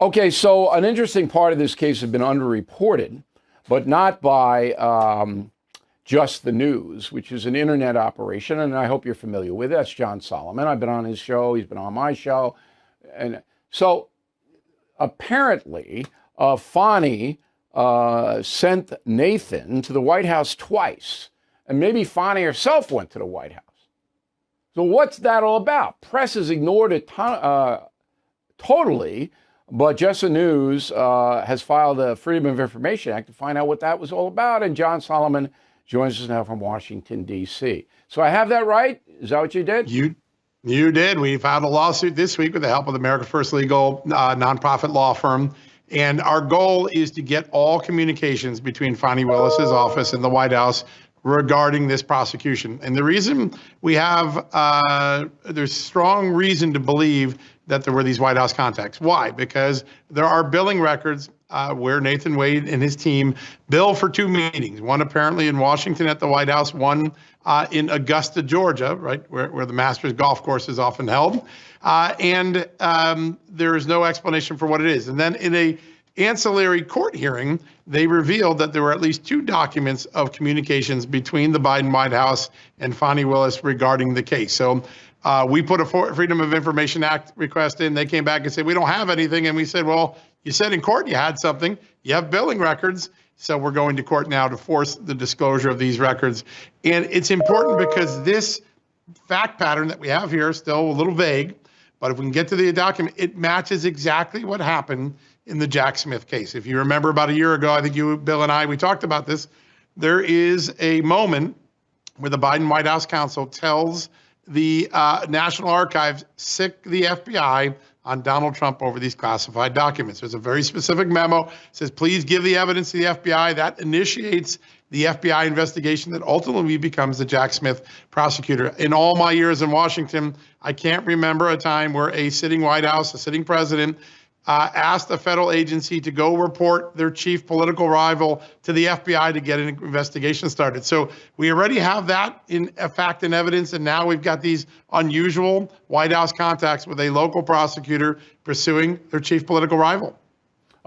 Okay, so an interesting part of this case has been underreported, but not by Just the News, which is an internet operation, and I hope you're familiar with it. That's John Solomon. I've been on his show. He's been on my show. And so apparently, Fani sent Nathan to the White House twice, and maybe Fani herself went to the White House. So what's that all about? Press has ignored it totally, but Just the News has filed a Freedom of Information Act to find out what that was all about, and John Solomon joins us now from Washington, D.C. So I have that right? Is that what you did? You did. We filed a lawsuit this week with the help of the America First Legal nonprofit law firm. And our goal is to get all communications between Fani Willis's office and the White House regarding this prosecution. And the reason we have, there's strong reason to believe that there were these White House contacts. Why? Because there are billing records where Nathan Wade and his team bill for two meetings, one apparently in Washington at the White House, one in Augusta, Georgia, right, where the Masters golf course is often held. And there is no explanation for what it is. And then in a ancillary court hearing, they revealed that there were at least two documents of communications between the Biden White House and Fani Willis regarding the case. So we put a Freedom of Information Act request in. They came back and said, we don't have anything. And we said, well, you said in court you had something. You have billing records. So we're going to court now to force the disclosure of these records. And it's important because this fact pattern that we have here is still a little vague. But if we can get to the document, it matches exactly what happened in the Jack Smith case. If you remember about a year ago, I think you, Bill, and we talked about this. There is a moment where the Biden White House counsel tells the National Archives, sic the FBI on Donald Trump over these classified documents. There's a very specific memo. It says, please give the evidence to the FBI. That initiates the FBI investigation that ultimately becomes the Jack Smith prosecutor. In all my years in Washington, I can't remember a time where a sitting White House, a sitting president, asked a federal agency to go report their chief political rival to the FBI to get an investigation started. So we already have that in fact and evidence, and now we've got these unusual White House contacts with a local prosecutor pursuing their chief political rival.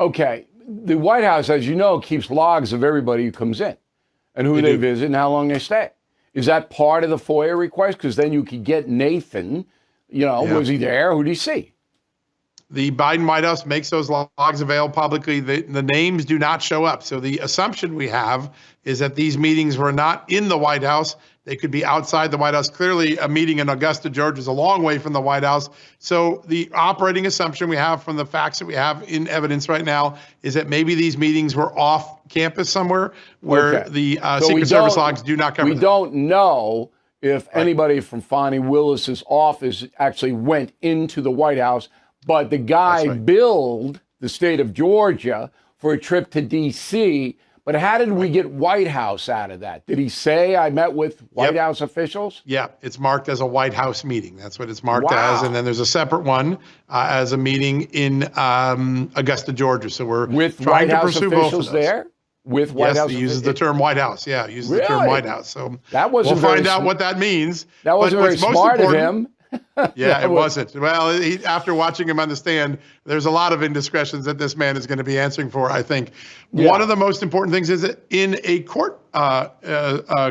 Okay. The White House, as you know, keeps logs of everybody who comes in and who they visit and how long they stay. Is that part of the FOIA request? Because then you could get Nathan, was he there? Who did he see? The Biden White House makes those logs available publicly. The names do not show up. So the assumption we have is that these meetings were not in the White House. They could be outside the White House. Clearly, a meeting in Augusta, Georgia is a long way from the White House. So the operating assumption we have from the facts that we have in evidence right now is that maybe these meetings were off campus somewhere where the Secret Service logs do not cover them. We don't know if anybody from Fani Willis's office actually went into the White House. But the guy billed the state of Georgia for a trip to D.C. But how did we get White House out of that? Did he say, I met with White House officials? Yeah, it's marked as a White House meeting. That's what it's marked as. And then there's a separate one as a meeting in Augusta, Georgia. So we're with trying White to House pursue both officials of those. there? With White House he uses the term White House. Yeah, he uses the term White House. So that wasn't we'll find out what that means. That wasn't very smart of him. Yeah, it wasn't. Well, after watching him on the stand, there's a lot of indiscretions that this man is going to be answering for, I think. Yeah. One of the most important things is that in a court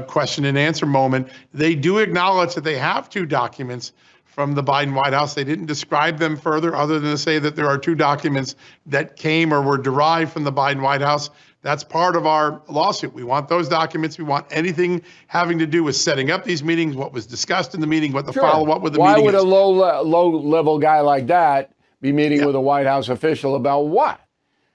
question and answer moment, they do acknowledge that they have two documents from the Biden White House. They didn't describe them further other than to say that there are two documents that came or were derived from the Biden White House. That's part of our lawsuit. We want those documents. We want anything having to do with setting up these meetings, what was discussed in the meeting, what the follow-up with the meeting is. Why would a low-level guy like that be meeting with a White House official about what?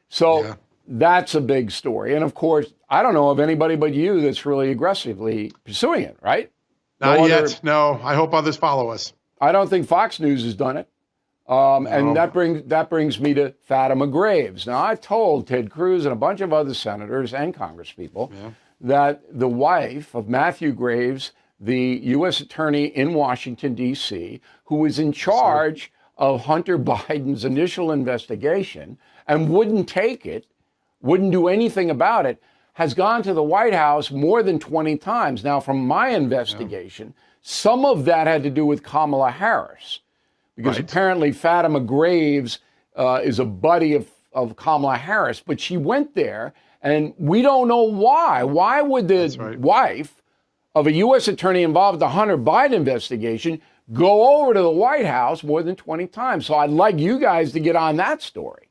So that's a big story. And, of course, I don't know of anybody but you that's really aggressively pursuing it, right? Not yet. No. I hope others follow us. I don't think Fox News has done it. And that brings me to Fatima Graves. Now, I told Ted Cruz and a bunch of other senators and congresspeople that the wife of Matthew Graves, the U.S. attorney in Washington, D.C., who was in charge of Hunter Biden's initial investigation and wouldn't take it, wouldn't do anything about it, has gone to the White House more than 20 times. Now, from my investigation, some of that had to do with Kamala Harris. Because apparently Fatima Graves is a buddy of Kamala Harris, but she went there, and we don't know why. Why would the wife of a U.S. attorney involved in the Hunter Biden investigation go over to the White House more than 20 times? So I'd like you guys to get on that story.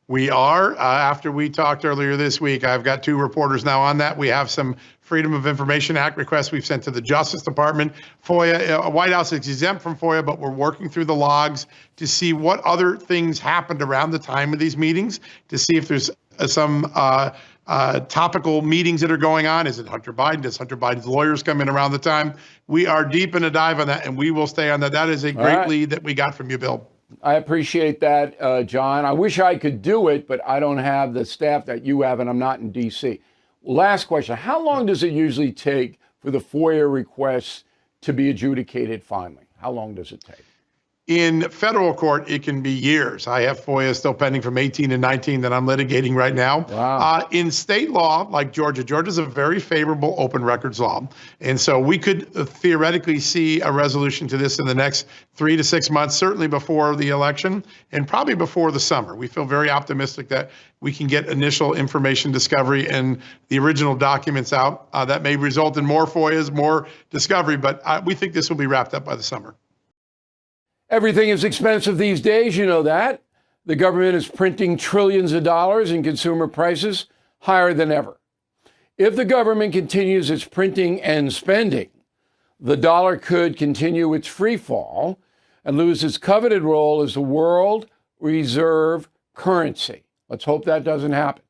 We are. After we talked earlier this week, I've got 2 reporters now on that. We have some Freedom of Information Act requests we've sent to the Justice Department. FOIA, White House is exempt from FOIA, but we're working through the logs to see what other things happened around the time of these meetings, to see if there's some topical meetings that are going on. Is it Hunter Biden? Does Hunter Biden's lawyers come in around the time? We are deep in a dive on that, and we will stay on that. That is a great lead that we got from you, Bill. I appreciate that, John. I wish I could do it, but I don't have the staff that you have, and I'm not in D.C. Last question. How long does it usually take for the FOIA requests to be adjudicated finally? How long does it take? In federal court, it can be years. I have FOIA still pending from 18 and 19 that I'm litigating right now. Wow. In state law, like Georgia's a very favorable open records law. And so we could theoretically see a resolution to this in the next 3 to 6 months, certainly before the election and probably before the summer. We feel very optimistic that we can get initial information discovery and the original documents out. That may result in more FOIAs, more discovery, but we think this will be wrapped up by the summer. Everything is expensive these days, you know that. The government is printing trillions of dollars and consumer prices higher than ever. If the government continues its printing and spending, the dollar could continue its free fall and lose its coveted role as the world reserve currency. Let's hope that doesn't happen.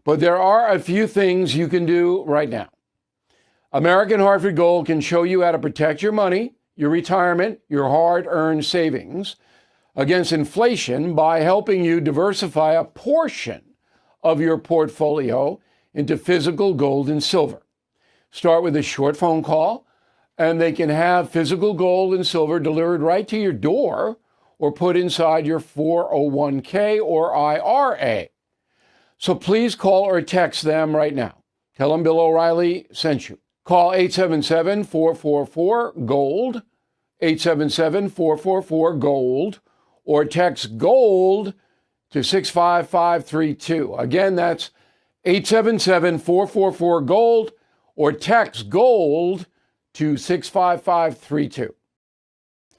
But there are a few things you can do right now. American Hartford Gold can show you how to protect your money, your retirement, your hard-earned savings against inflation by helping you diversify a portion of your portfolio into physical gold and silver. Start with a short phone call, and they can have physical gold and silver delivered right to your door or put inside your 401k or IRA. So please call or text them right now. Tell them Bill O'Reilly sent you. Call 877-444-GOLD, 877-444-GOLD, or text GOLD to 65532. Again, that's 877-444-GOLD, or text GOLD to 65532.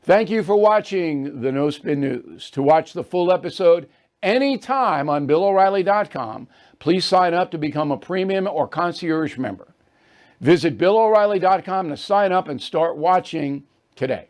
Thank you for watching the No Spin News. To watch the full episode anytime on BillO'Reilly.com, please sign up to become a premium or concierge member. Visit BillO'Reilly.com to sign up and start watching today.